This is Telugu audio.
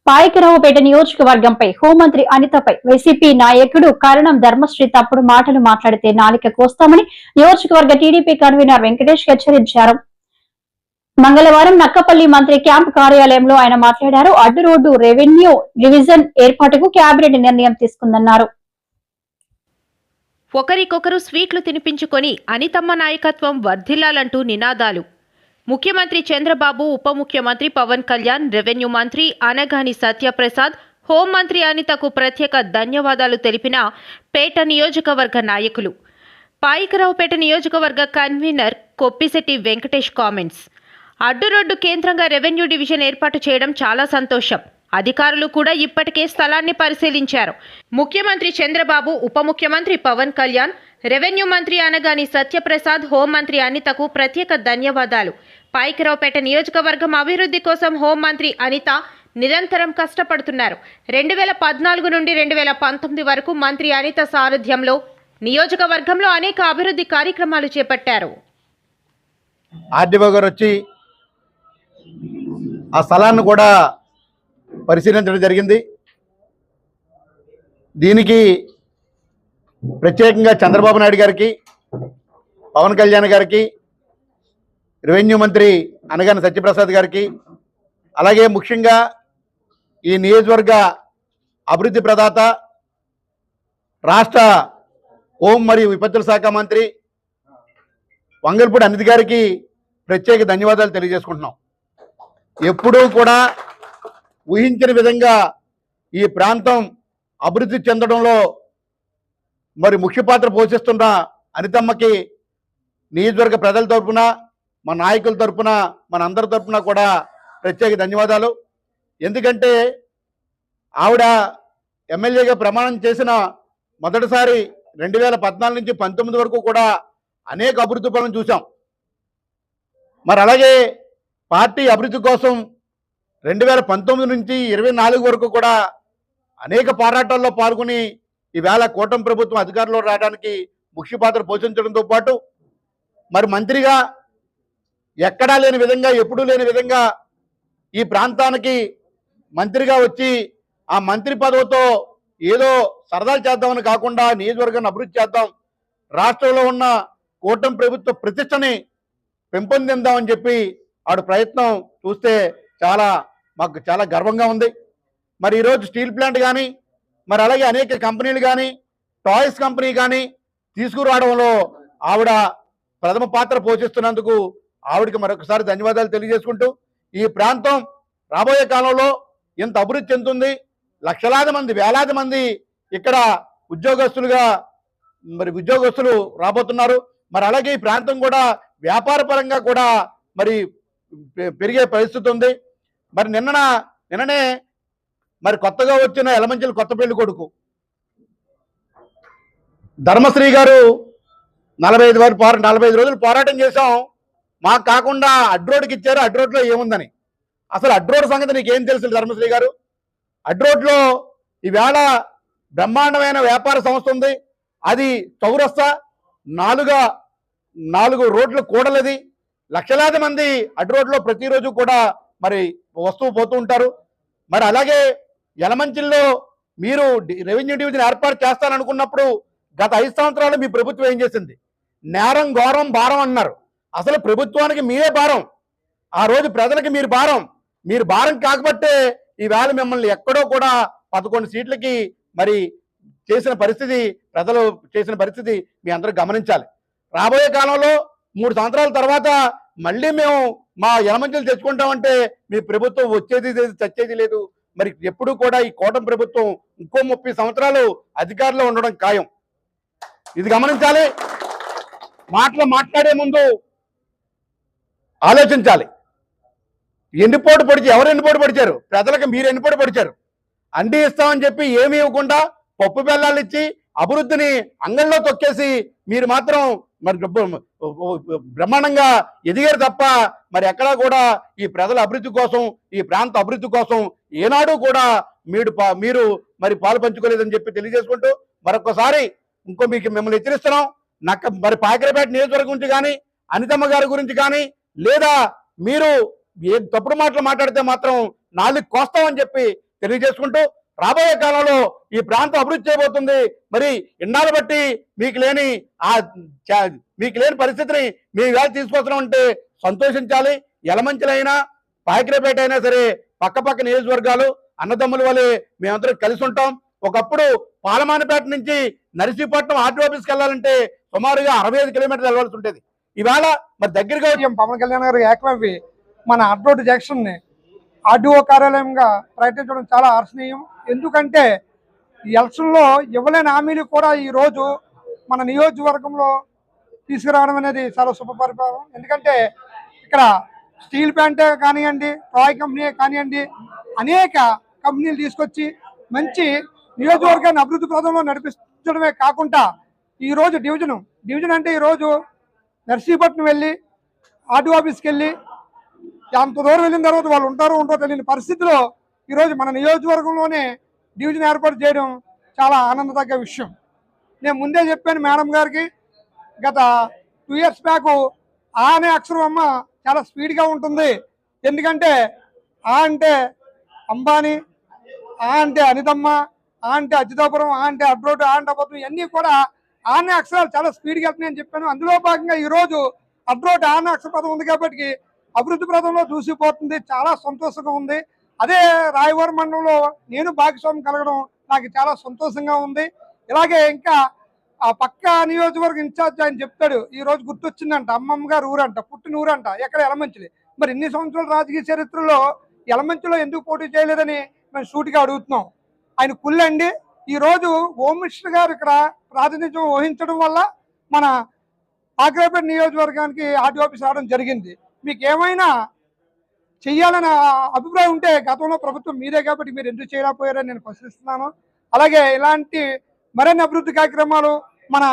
పాయకరావుపేట నియోజకవర్గంపై హోంమంత్రి అనితపై వైసీపీ నాయకుడు కరణం ధర్మశ్రీ తప్పుడు మాటలు మాట్లాడితే నాలిక కోస్తామని నియోజకవర్గ టీడీపీ కన్వీనర్ వెంకటేష్ హెచ్చరించారు. మంగళవారం నక్కపల్లి మంత్రి క్యాంపు కార్యాలయంలో ఆయన మాట్లాడారు. అడ్డు రోడ్డు రెవెన్యూ డివిజన్ ఏర్పాటుకు కేబినెట్ నిర్ణయం తీసుకుందన్నారు. ఒకరికొకరు స్వీట్లు తినిపించుకొని అనితమ్మ నాయకత్వం వర్ధిల్లాలంటూ నినాదాలు. ముఖ్యమంత్రి చంద్రబాబు, ఉప ముఖ్యమంత్రి పవన్ కళ్యాణ్, రెవెన్యూ మంత్రి అనగాని సత్యప్రసాద్, హోంమంత్రి అనితకు ప్రత్యేక ధన్యవాదాలు తెలిపిన పేట నియోజకవర్గ నాయకులు. పాయకరావుపేట నియోజకవర్గ కన్వీనర్ కొప్పిశెట్టి వెంకటేష్ కామెంట్స్. అడ్డురోడ్డు కేంద్రంగా రెవెన్యూ డివిజన్ ఏర్పాటు చేయడం చాలా సంతోషం. అధికారులు కూడా ఇప్పటికే స్థలాన్ని పరిశీలించారు. ముఖ్యమంత్రి చంద్రబాబు, ఉప ముఖ్యమంత్రి పవన్ కళ్యాణ్, రెవెన్యూ మంత్రి అనగాని సత్యప్రసాద్, హోంమంత్రి అనితకు ప్రత్యేక ధన్యవాదాలు. పాయకరావుపేట నియోజకవర్గం అభివృద్ధి కోసం హోంమంత్రి అనిత నిరంతరం కష్టపడుతున్నారు. 2014 నుండి 2019 వరకు మంత్రి అనిత సారథ్యంలో నియోజకవర్గంలో అనేక అభివృద్ధి కార్యక్రమాలు చేపట్టారు. ఆర్డీఓ గారు వచ్చి ఆ స్థలాన్ని కూడా పరిశీలించడం జరిగింది. దీనికి ప్రత్యేకంగా చంద్రబాబు నాయుడు గారికి, పవన్ కళ్యాణ్ గారికి, రెవెన్యూ మంత్రి అనగాని సత్యప్రసాద్ గారికి, అలాగే ముఖ్యంగా ఈ నియోజకవర్గ అభివృద్ధి ప్రదాత రాష్ట్ర హోం మరియు విపత్తుల శాఖ మంత్రి వంగల్పూడి అనిత్ గారికి ప్రత్యేక ధన్యవాదాలు తెలియజేసుకుంటున్నాం. ఎప్పుడూ కూడా ఊహించని విధంగా ఈ ప్రాంతం అభివృద్ధి చెందడంలో మరి ముఖ్య పాత్ర పోషిస్తున్న అనితమ్మకి నియోజకవర్గ ప్రజల తరపున, మన నాయకుల తరపున, మన అందరి తరపున కూడా ప్రత్యేక ధన్యవాదాలు. ఎందుకంటే ఆవిడ ఎమ్మెల్యేగా ప్రమాణం చేసిన మొదటిసారి 2014 నుంచి 19 వరకు కూడా అనేక అభివృద్ధి పనులను చూసాం. మరి అలాగే పార్టీ అభివృద్ధి కోసం 2019 నుంచి 24 వరకు కూడా అనేక పోరాటాల్లో పాల్గొని ఈవేళ కూటమి ప్రభుత్వం అధికారంలో రావడానికి ముఖ్య పాత్ర పోషించడంతో పాటు మరి మంత్రిగా ఎక్కడా లేని విధంగా, ఎప్పుడూ లేని విధంగా ఈ ప్రాంతానికి మంత్రిగా వచ్చి ఆ మంత్రి పదవితో ఏదో సరదాలు చేద్దామని కాకుండా నియోజకవర్గాన్ని అభివృద్ధి చేద్దాం, రాష్ట్రంలో ఉన్న కూటమి ప్రభుత్వ ప్రతిష్టని పెంపొందిద్దామని చెప్పి ఆవిడ ప్రయత్నం చూస్తే మాకు చాలా గర్వంగా ఉంది. మరి ఈరోజు స్టీల్ ప్లాంట్ కానీ, మరి అలాగే అనేక కంపెనీలు కానీ, టాయ్స్ కంపెనీ కానీ తీసుకురావడంలో ఆవిడ ప్రథమ పాత్ర పోషిస్తున్నందుకు ఆవిడకి మరొకసారి ధన్యవాదాలు తెలియజేసుకుంటూ, ఈ ప్రాంతం రాబోయే కాలంలో ఎంత అభివృద్ధి చెందుతుంది, లక్షలాది మంది, వేలాది మంది ఇక్కడ ఉద్యోగస్తులు రాబోతున్నారు. మరి అలాగే ఈ ప్రాంతం కూడా వ్యాపార పరంగా కూడా మరి పెరిగే పరిస్థితి ఉంది. మరి నిన్ననే మరి కొత్తగా వచ్చిన ఎలమంచిల కొత్త పెళ్లి కొడుకు ధర్మశ్రీ గారు 45 రోజులు పోరాటం చేశాం, మాకు కాకుండా అడ్రోడ్కి ఇచ్చారు, అడ్రోడ్లో ఏముందని. అసలు అడ్రోడ్ సంగతి నీకేం తెలుసు ధర్మశ్రీ గారు? అడ్రోడ్లో ఈవేళ బ్రహ్మాండమైన వ్యాపార సంస్థ ఉంది. అది చౌరస్తా 4 రోడ్లు కూడలది. లక్షలాది మంది అడ్రోడ్లో ప్రతిరోజు కూడా మరి వస్తూ పోతూ ఉంటారు. మరి అలాగే యలమంచిల్లో మీరు రెవెన్యూ డివిజన్ ఏర్పాటు చేస్తాననుకున్నప్పుడు గత 5 సంవత్సరాలు మీ ప్రభుత్వం ఏం చేసింది? నేరం, ఘోరం, భారం అన్నారు. అసలు ప్రభుత్వానికి మీరే భారం. ఆ రోజు ప్రజలకి మీరు భారం కాకపోతే ఈవేళ మిమ్మల్ని ఎక్కడో కూడా 11 సీట్లకి మరి ప్రజలు చేసిన పరిస్థితి మీ అందరూ గమనించాలి. రాబోయే కాలంలో 3 సంవత్సరాల తర్వాత మళ్ళీ మేము మా యలమంచిలు తెచ్చుకుంటామంటే మీ ప్రభుత్వం వచ్చేది లేదు, చచ్చేది లేదు. మరి ఎప్పుడు కూడా ఈ కూటమి ప్రభుత్వం ఇంకో 30 సంవత్సరాలు అధికారంలో ఉండడం ఖాయం. ఇది గమనించాలి. మాట్లాడే ముందు ఆలోచించాలి. ఎవరు ఎన్నిపోటు పొడిచారు? ప్రజలకు మీరు ఎన్నిపోటు పొడిచారు. అండి ఇస్తామని చెప్పి ఏమీ ఇవ్వకుండా పప్పు బెల్లాలు ఇచ్చి అభివృద్ధిని అంగంలో తొక్కేసి మీరు మాత్రం మరి బ్రహ్మాండంగా ఎదిగారు తప్ప మరి ఎక్కడా కూడా ఈ ప్రజల అభివృద్ధి కోసం, ఈ ప్రాంత అభివృద్ధి కోసం ఏనాడు కూడా మీరు మరి పాలు పంచుకోలేదని చెప్పి తెలియజేసుకుంటూ మరొకసారి మిమ్మల్ని హెచ్చరిస్తున్నాం. మరి పాయకరావుపేట నియోజకవర్గం గురించి కానీ, అనితమ్మ గారి గురించి కానీ, లేదా మీరు ఏ తప్పుడు మాటలు మాట్లాడితే మాత్రం నాలుగు కోస్తామని చెప్పి తెలియజేసుకుంటూ రాబోయే కాలంలో ఈ ప్రాంతం అభివృద్ధి చేయబోతుంది. మరి ఇన్నాళ్ళు బట్టి మీకు లేని పరిస్థితిని మీ వేళ తీసుకొస్తున్నాం అంటే సంతోషించాలి. యలమంచిలైనా పాకిరేపేట అయినా సరే పక్క నియోజకవర్గాలు అన్నదమ్ముల వల్లే మేమందరం కలిసి ఉంటాం. ఒకప్పుడు పాలమానపేట నుంచి నర్సీపట్నం ఆర్టీ ఆఫీస్కి వెళ్ళాలంటే సుమారుగా 65 కిలోమీటర్లు వెళ్ళవలసి ఉంటుంది. ఇవాళ మరి దగ్గరగా పవన్ కళ్యాణ్ గారు ఏకమవి మన అడ్రోడ్ జంక్షన్ ని ఆర్డీఓ కార్యాలయంగా ప్రయత్నించడం చాలా హర్షణీయం. ఎందుకంటే ఎలక్షన్ లో ఇవ్వలేని హామీలు కూడా ఈ రోజు మన నియోజకవర్గంలో తీసుకురావడం అనేది చాలా శుభ పరిపాలన. ఎందుకంటే ఇక్కడ స్టీల్ ప్లాంటే కానివ్వండి, టాయ్ కంపెనీ కానివ్వండి, అనేక కంపెనీలు తీసుకొచ్చి మంచి నియోజకవర్గాన్ని అభివృద్ధి పథంలో నడిపించడమే కాకుండా ఈరోజు డివిజన్ అంటే ఈరోజు నర్సీపట్నం వెళ్ళి ఆర్డీఓ ఆఫీస్కి వెళ్ళి అంత దూరం వెళ్ళిన తర్వాత వాళ్ళు ఉంటారో తెలియని పరిస్థితిలో ఈరోజు మన నియోజకవర్గంలోనే డివిజన్ ఏర్పాటు చేయడం చాలా ఆనందదగ్గ విషయం. నేను ముందే చెప్పాను మేడం గారికి, గత 2 years బ్యాక్ ఆ అనే అక్షరం అమ్మ చాలా స్పీడ్గా ఉంటుంది. ఎందుకంటే ఆ అంటే అంబానీ, ఆ అంటే అనితమ్మ, ఆ అంటే అచ్యుతాపురం, ఆ అంటే అడ్రోడ్, ఆ అంటే అబద్ధం, ఇవన్నీ కూడా ఆ అనే అక్షరాలు చాలా స్పీడ్గా వెళ్తున్నాయని చెప్పాను. అందులో భాగంగా ఈరోజు అడ్రోడ్ ఆ అనే అక్షర పదం ఉంది కాబట్టి అభివృద్ధి పథంలో దూసిపోతుంది. చాలా సంతోషంగా ఉంది. అదే రాయవరం మండలంలో నేను భాగస్వామ్యం కలగడం నాకు చాలా సంతోషంగా ఉంది. ఇలాగే ఇంకా ఆ పక్క నియోజకవర్గ ఇన్ఛార్జ్ ఆయన చెప్తాడు, ఈ రోజు గుర్తొచ్చిందంట అమ్మమ్మ గారు ఊరంట, పుట్టిన ఊరంట, ఎక్కడ యలమంచిలి. మరి ఇన్ని సంవత్సరాల రాజకీయ చరిత్రలో యలమంచిలో ఎందుకు పోటీ చేయలేదని మేము సూటిగా అడుగుతున్నాం. ఆయన కుళ్ళండి. ఈ రోజు హోమ్ మినిస్టర్ గారు ఇక్కడ ప్రాతినిధ్యం వహించడం వల్ల మన పాకిరేపేట నియోజకవర్గానికి ఆర్డీఓ ఆఫీస్ రావడం జరిగింది. మీకు ఏమైనా చెయ్యాలన్న అభిప్రాయం ఉంటే గతంలో ప్రభుత్వం మీదే కాబట్టి మీరు ఎందుకు చేయలేకపోయారని నేను ప్రశ్నిస్తున్నాను. అలాగే ఇలాంటి మరిన్ని అభివృద్ధి కార్యక్రమాలు మన